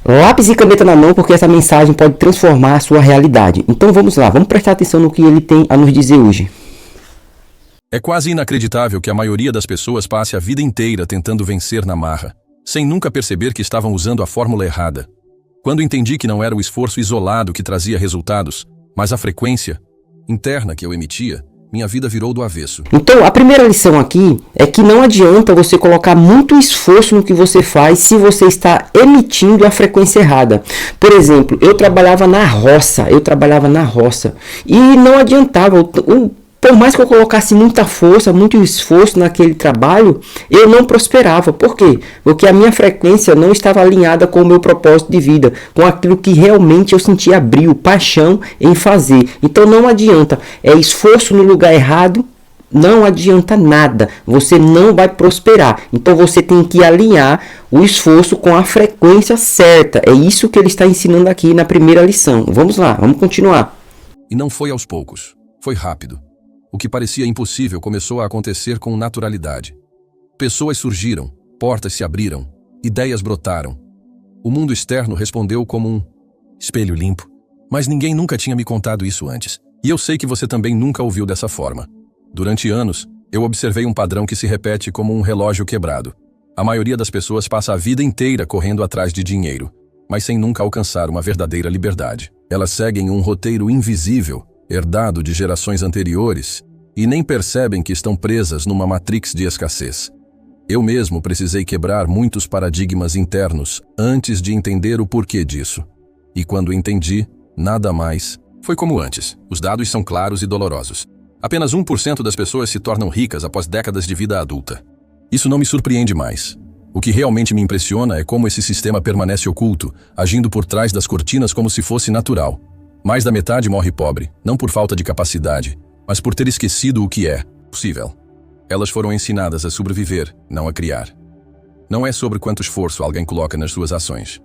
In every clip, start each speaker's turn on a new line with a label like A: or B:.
A: Lápis e caneta na mão, porque essa mensagem pode transformar a sua realidade. Então vamos lá, vamos prestar atenção no que ele tem a nos dizer hoje.
B: É quase inacreditável que a maioria das pessoas passe a vida inteira tentando vencer na marra, sem nunca perceber que estavam usando a fórmula errada. Quando entendi que não era o esforço isolado que trazia resultados, mas a frequência interna que eu emitia, minha vida virou do avesso.
A: Então, a primeira lição aqui é que não adianta você colocar muito esforço no que você faz se você está emitindo a frequência errada. Por exemplo, eu trabalhava na roça, e não adiantava, por mais que eu colocasse muita força, muito esforço naquele trabalho, eu não prosperava. Por quê? Porque a minha frequência não estava alinhada com o meu propósito de vida, com aquilo que realmente eu sentia brio, paixão em fazer. Então não adianta, é esforço no lugar errado, não adianta nada, você não vai prosperar. Então você tem que alinhar o esforço com a frequência certa. É isso que ele está ensinando aqui na primeira lição. Vamos lá, vamos continuar.
B: E não foi aos poucos, foi rápido. O que parecia impossível começou a acontecer com naturalidade. Pessoas surgiram, portas se abriram, ideias brotaram. O mundo externo respondeu como um espelho limpo, mas ninguém nunca tinha me contado isso antes. E eu sei que você também nunca ouviu dessa forma. Durante anos, eu observei um padrão que se repete como um relógio quebrado. A maioria das pessoas passa a vida inteira correndo atrás de dinheiro, mas sem nunca alcançar uma verdadeira liberdade. Elas seguem um roteiro invisível, herdado de gerações anteriores, e nem percebem que estão presas numa matrix de escassez. Eu mesmo precisei quebrar muitos paradigmas internos antes de entender o porquê disso. E quando entendi, nada mais foi como antes. Os dados são claros e dolorosos. Apenas 1% das pessoas se tornam ricas após décadas de vida adulta. Isso não me surpreende mais. O que realmente me impressiona é como esse sistema permanece oculto, agindo por trás das cortinas como se fosse natural. Mais da metade morre pobre, não por falta de capacidade, mas por ter esquecido o que é possível. Elas foram ensinadas a sobreviver, não a criar. Não é sobre quanto esforço alguém coloca nas suas ações.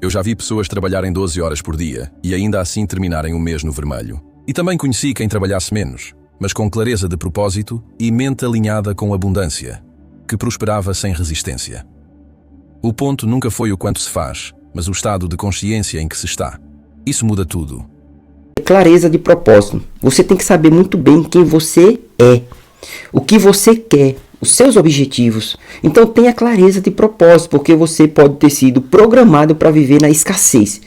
B: Eu já vi pessoas trabalharem 12 horas por dia e ainda assim terminarem o mês no vermelho. E também conheci quem trabalhasse menos, mas com clareza de propósito e mente alinhada com abundância, que prosperava sem resistência. O ponto nunca foi o quanto se faz, mas o estado de consciência em que se está. Isso muda tudo.
A: Clareza de propósito. Você tem que saber muito bem quem você é, o que você quer, os seus objetivos. Então tenha clareza de propósito, porque você pode ter sido programado para viver na escassez.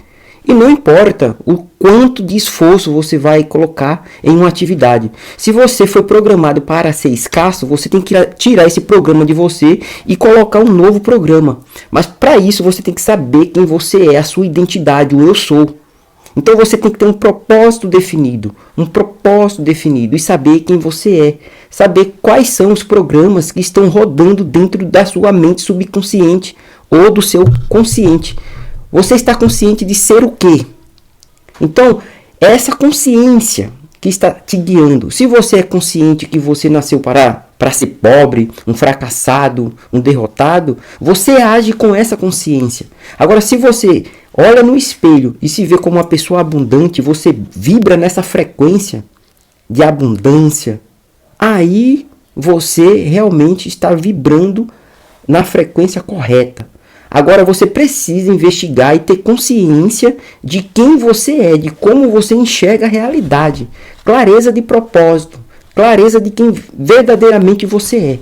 A: E não importa o quanto de esforço você vai colocar em uma atividade. Se você foi programado para ser escasso, você tem que tirar esse programa de você e colocar um novo programa. Mas para isso você tem que saber quem você é, a sua identidade, o eu sou. Então você tem que ter um propósito definido e saber quem você é, saber quais são os programas que estão rodando dentro da sua mente subconsciente ou do seu consciente. Você está consciente de ser o quê? Então, é essa consciência que está te guiando. Se você é consciente que você nasceu para ser pobre, um fracassado, um derrotado, você age com essa consciência. Agora, se você olha no espelho e se vê como uma pessoa abundante, você vibra nessa frequência de abundância, aí você realmente está vibrando na frequência correta. Agora você precisa investigar e ter consciência de quem você é, de como você enxerga a realidade. Clareza de propósito, clareza de quem verdadeiramente você é.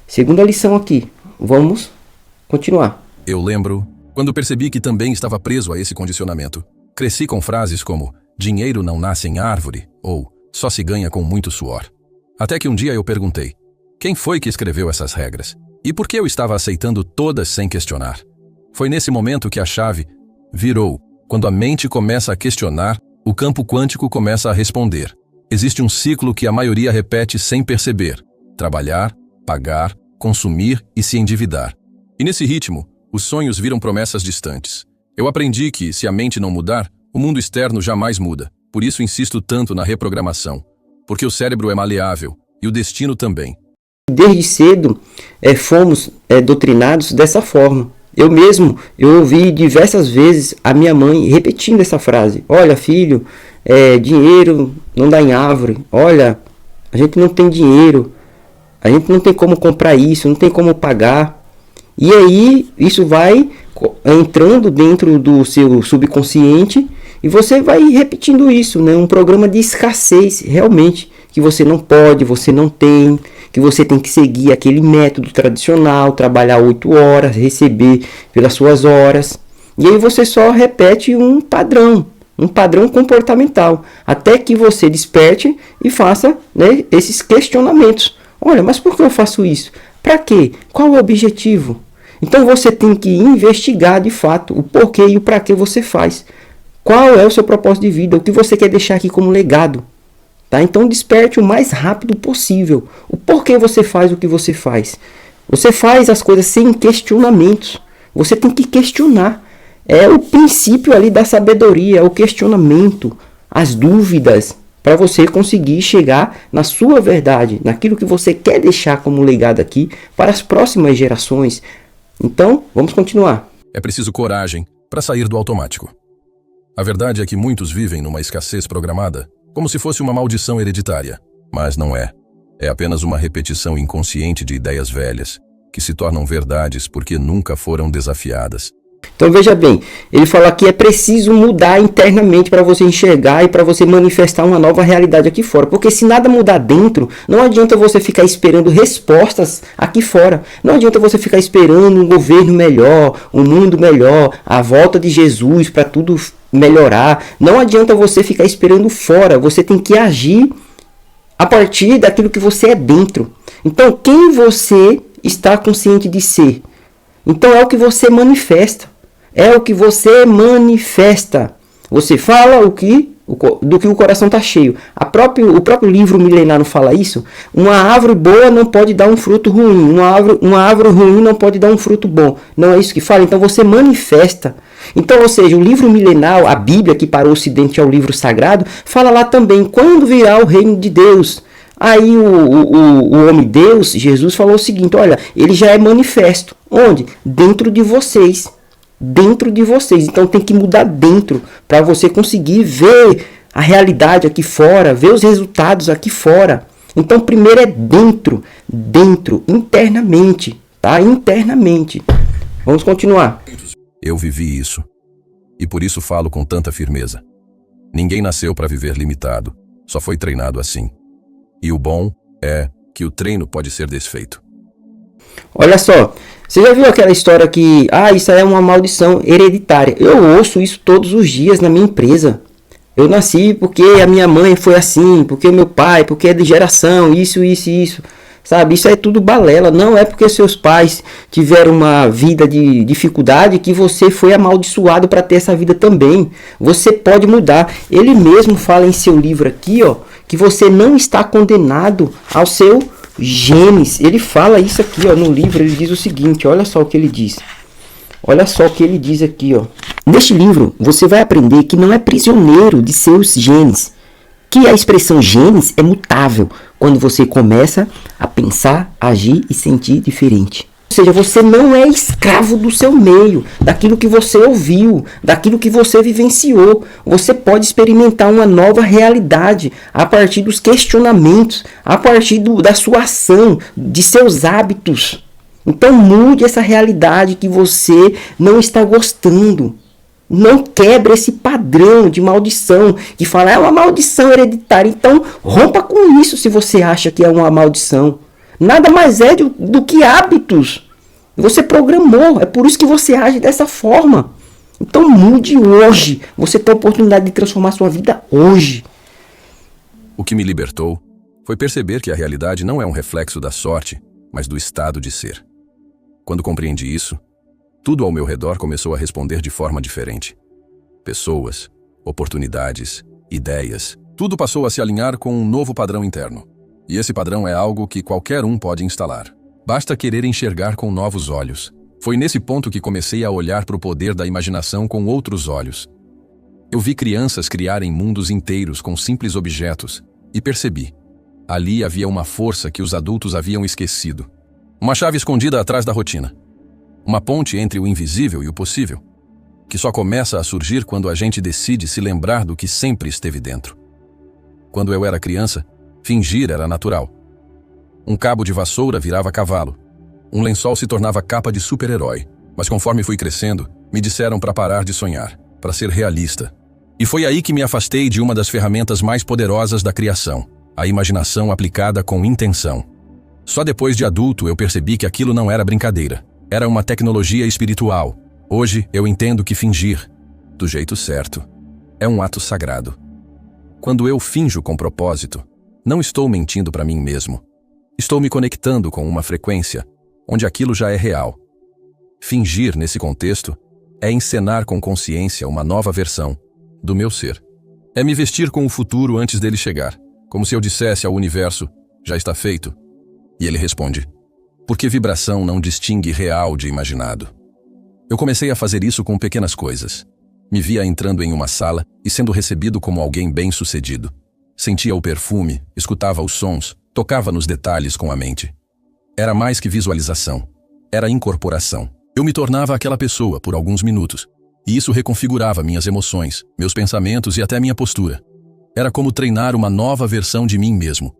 A: Segunda lição aqui. Vamos continuar.
B: Eu lembro quando percebi que também estava preso a esse condicionamento. Cresci com frases como dinheiro não nasce em árvore ou só se ganha com muito suor. Até que um dia eu perguntei, quem foi que escreveu essas regras? E por que eu estava aceitando todas sem questionar? Foi nesse momento que a chave virou. Quando a mente começa a questionar, o campo quântico começa a responder. Existe um ciclo que a maioria repete sem perceber. Trabalhar, pagar, consumir e se endividar. E nesse ritmo, os sonhos viram promessas distantes. Eu aprendi que, se a mente não mudar, o mundo externo jamais muda. Por isso insisto tanto na reprogramação. Porque o cérebro é maleável, e o destino também.
A: Desde cedo, fomos doutrinados dessa forma. Eu ouvi diversas vezes a minha mãe repetindo essa frase. Olha, filho, dinheiro não dá em árvore. Olha, a gente não tem dinheiro. A gente não tem como comprar isso, não tem como pagar. E aí, isso vai entrando dentro do seu subconsciente e você vai repetindo isso, né? Um programa de escassez, realmente, que você não pode, você não tem, que você tem que seguir aquele método tradicional, trabalhar 8 horas, receber pelas suas horas. E aí você só repete um padrão comportamental, até que você desperte e faça, né, esses questionamentos. Olha, mas por que eu faço isso? Para quê? Qual é o objetivo? Então você tem que investigar de fato o porquê e o para que você faz. Qual é o seu propósito de vida? O que você quer deixar aqui como legado? Tá? Então desperte o mais rápido possível. O porquê você faz o que você faz. Você faz as coisas sem questionamentos. Você tem que questionar. É o princípio ali da sabedoria, o questionamento, as dúvidas, para você conseguir chegar na sua verdade, naquilo que você quer deixar como legado aqui para as próximas gerações. Então, vamos continuar.
B: É preciso coragem para sair do automático. A verdade é que muitos vivem numa escassez programada, como se fosse uma maldição hereditária. Mas não é. É apenas uma repetição inconsciente de ideias velhas, que se tornam verdades porque nunca foram desafiadas.
A: Então veja bem, ele fala que é preciso mudar internamente para você enxergar e para você manifestar uma nova realidade aqui fora. Porque se nada mudar dentro, não adianta você ficar esperando respostas aqui fora. Não adianta você ficar esperando um governo melhor, um mundo melhor, a volta de Jesus para tudo melhorar. Não adianta você ficar esperando fora. Você tem que agir a partir daquilo que você é dentro. Então quem você está consciente de ser? Então é o que você manifesta. É o que você manifesta. Você fala do que o coração está cheio. O próprio livro milenar não fala isso? Uma árvore boa não pode dar um fruto ruim. Uma árvore ruim não pode dar um fruto bom. Não é isso que fala? Então você manifesta. Então, ou seja, o livro milenar, a Bíblia, que para o Ocidente é o livro sagrado, fala lá também, quando virá o reino de Deus? Aí o homem Deus, Jesus, falou o seguinte, olha, ele já é manifesto. Onde? Dentro de vocês. Dentro de vocês. Então tem que mudar dentro para você conseguir ver a realidade aqui fora, ver os resultados aqui fora. Então primeiro é dentro, internamente, tá? Internamente. Vamos continuar.
B: Eu vivi isso. E por isso falo com tanta firmeza. Ninguém nasceu para viver limitado. Só foi treinado assim. E o bom é que o treino pode ser desfeito.
A: Olha só, você já viu aquela história que, isso aí é uma maldição hereditária? Eu ouço isso todos os dias na minha empresa. Eu nasci porque a minha mãe foi assim, porque o meu pai, porque é de geração, isso. Sabe, isso é tudo balela. Não é porque seus pais tiveram uma vida de dificuldade que você foi amaldiçoado para ter essa vida também. Você pode mudar. Ele mesmo fala em seu livro aqui, ó, que você não está condenado ao seu genes. Ele fala isso aqui, ó, no livro. Ele diz o seguinte, olha só o que ele diz. Olha só o que ele diz aqui, ó. Neste livro, você vai aprender que não é prisioneiro de seus genes. Que a expressão genes é mutável quando você começa a pensar, agir e sentir diferente. Ou seja, você não é escravo do seu meio, daquilo que você ouviu, daquilo que você vivenciou. Você pode experimentar uma nova realidade a partir dos questionamentos, a partir da sua ação, de seus hábitos. Então mude essa realidade que você não está gostando. Não quebre esse padrão de maldição, que fala, é uma maldição hereditária. Então rompa com isso se você acha que é uma maldição. Nada mais é do que hábitos. Você programou, é por isso que você age dessa forma. Então mude hoje. Você tem a oportunidade de transformar sua vida hoje.
B: O que me libertou foi perceber que a realidade não é um reflexo da sorte, mas do estado de ser. Quando compreendi isso, tudo ao meu redor começou a responder de forma diferente. Pessoas, oportunidades, ideias, tudo passou a se alinhar com um novo padrão interno. E esse padrão é algo que qualquer um pode instalar. Basta querer enxergar com novos olhos. Foi nesse ponto que comecei a olhar para o poder da imaginação com outros olhos. Eu vi crianças criarem mundos inteiros com simples objetos e percebi. Ali havia uma força que os adultos haviam esquecido. Uma chave escondida atrás da rotina. Uma ponte entre o invisível e o possível, que só começa a surgir quando a gente decide se lembrar do que sempre esteve dentro. Quando eu era criança, fingir era natural. Um cabo de vassoura virava cavalo. Um lençol se tornava capa de super-herói. Mas conforme fui crescendo, Me disseram para parar de sonhar, para ser realista. E foi aí que me afastei de uma das ferramentas mais poderosas da criação, a imaginação aplicada com intenção. Só depois de adulto eu percebi que aquilo não era brincadeira. Era uma tecnologia espiritual. Hoje eu entendo que fingir, do jeito certo, é um ato sagrado. Quando eu finjo com propósito, não estou mentindo para mim mesmo. Estou me conectando com uma frequência onde aquilo já é real. Fingir, nesse contexto, é encenar com consciência uma nova versão do meu ser. É me vestir com o futuro antes dele chegar, como se eu dissesse ao universo, já está feito. E ele responde, porque vibração não distingue real de imaginado. Eu comecei a fazer isso com pequenas coisas. Me via entrando em uma sala e sendo recebido como alguém bem-sucedido. Sentia o perfume, escutava os sons, tocava nos detalhes com a mente. Era mais que visualização, era incorporação. Eu me tornava aquela pessoa por alguns minutos, e isso reconfigurava minhas emoções, meus pensamentos e até minha postura. Era como treinar uma nova versão de mim mesmo.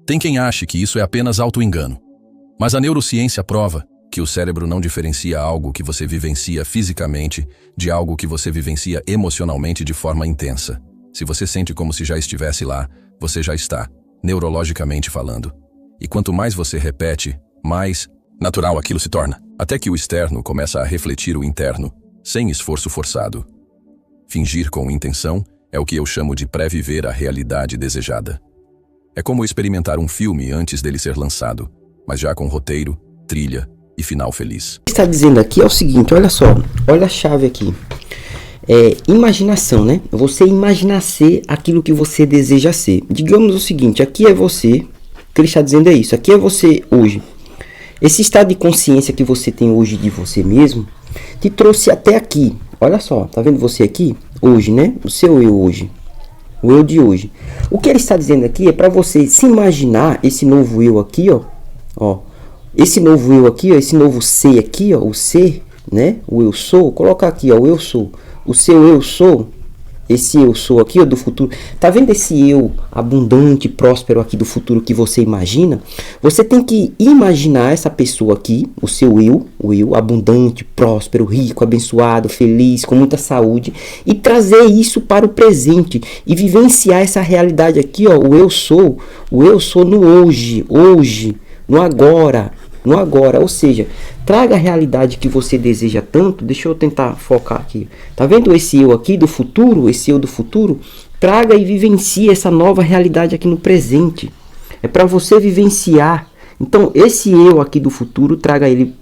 B: Tem quem ache que isso é apenas auto-engano, mas a neurociência prova que o cérebro não diferencia algo que você vivencia fisicamente de algo que você vivencia emocionalmente de forma intensa. Se você sente como se já estivesse lá, você já está, neurologicamente falando. E quanto mais você repete, mais natural aquilo se torna, até que o externo começa a refletir o interno, sem esforço forçado. Fingir com intenção é o que eu chamo de pré-viver a realidade desejada. É como experimentar um filme antes dele ser lançado, mas já com roteiro, trilha e final feliz.
A: O que está dizendo aqui é o seguinte, olha só, olha a chave aqui. Imaginação, né? Você imaginar ser aquilo que você deseja ser. Digamos o seguinte, aqui é você, o que ele está dizendo é isso, aqui é você hoje. Esse estado de consciência que você tem hoje de você mesmo, te trouxe até aqui. Olha só, tá vendo você aqui? Hoje, né? O seu eu hoje. O eu de hoje. O que ele está dizendo aqui é para você se imaginar esse novo eu aqui, ó. Esse novo eu aqui, ó, esse novo ser aqui, ó, o ser, né? O eu sou, colocar aqui, ó, o eu sou. O seu eu sou, esse eu sou aqui, ó, do futuro. Tá vendo esse eu abundante, próspero aqui do futuro que você imagina? Você tem que imaginar essa pessoa aqui, o seu eu, o eu abundante, próspero, rico, abençoado, feliz, com muita saúde, e trazer isso para o presente e vivenciar essa realidade aqui, ó, o eu sou no hoje, no agora, ou seja, traga a realidade que você deseja tanto. Deixa eu tentar focar aqui. Tá vendo esse eu aqui do futuro, esse eu do futuro? Traga e vivencie essa nova realidade aqui no presente. É para você vivenciar. Então, esse eu aqui do futuro, traga ele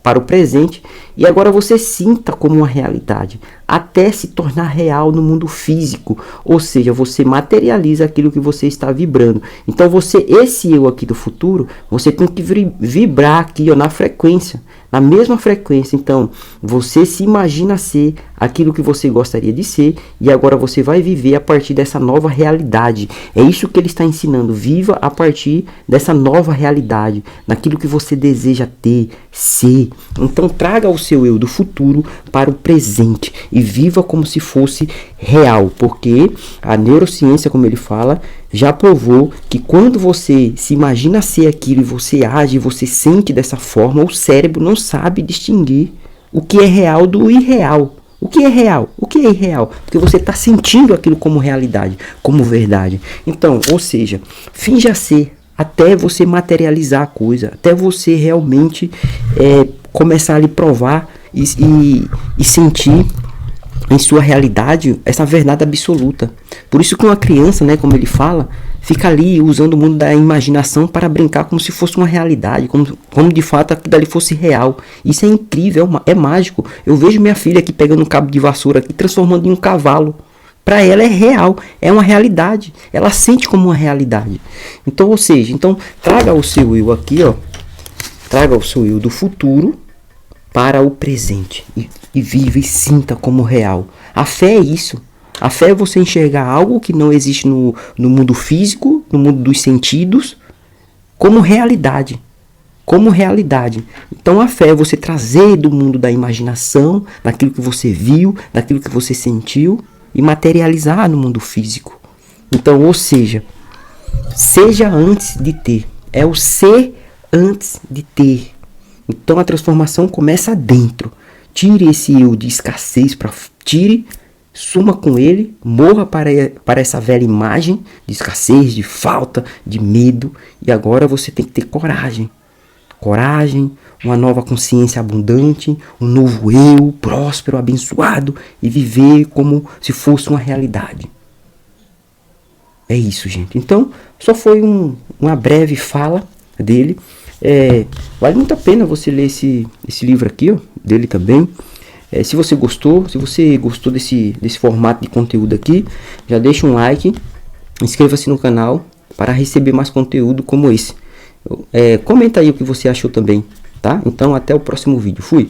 A: para o presente e agora você sinta como uma realidade, até se tornar real no mundo físico, ou seja, você materializa aquilo que você está vibrando. Então esse eu aqui do futuro, você tem que vibrar aqui, ó, na frequência, na mesma frequência. Então você se imagina ser aquilo que você gostaria de ser e agora você vai viver a partir dessa nova realidade. É isso que ele está ensinando, viva a partir dessa nova realidade, naquilo que você deseja ter, ser. Então traga o seu eu do futuro para o presente e viva como se fosse real, porque a neurociência, como ele fala, já provou que quando você se imagina ser aquilo e você age, você sente dessa forma, o cérebro não sabe distinguir o que é real do irreal. O que é real? O que é irreal? Porque você está sentindo aquilo como realidade, como verdade. Então, ou seja, finja ser até você materializar a coisa, até você realmente começar a lhe provar e sentir em sua realidade essa verdade absoluta. Por isso que uma criança, né, como ele fala, fica ali usando o mundo da imaginação para brincar como se fosse uma realidade, como de fato aquilo dali fosse real. Isso é incrível, é mágico. Eu vejo minha filha aqui pegando um cabo de vassoura aqui, transformando em um cavalo. Para ela é real, é uma realidade. Ela sente como uma realidade. Então, ou seja, traga o seu eu aqui, ó. Traga o seu eu do futuro para o presente. E viva e sinta como real. A fé é isso. A fé é você enxergar algo que não existe no mundo físico, no mundo dos sentidos, como realidade. Como realidade. Então a fé é você trazer do mundo da imaginação, daquilo que você viu, daquilo que você sentiu, e materializar no mundo físico. Então, ou seja, seja antes de ter. É o ser antes de ter. Então a transformação começa dentro. Tire esse eu de escassez, tire, suma com ele, morra para essa velha imagem de escassez, de falta, de medo. E agora você tem que ter coragem. Coragem, uma nova consciência abundante, um novo eu, próspero, abençoado, e viver como se fosse uma realidade. É isso, gente. Então, só foi uma breve fala dele. Vale muito a pena você ler esse livro aqui, ó, dele também. Se você gostou desse formato de conteúdo aqui, já deixa um like, inscreva-se no canal para receber mais conteúdo como esse. Comenta aí o que você achou também, tá? Então até o próximo vídeo. Fui!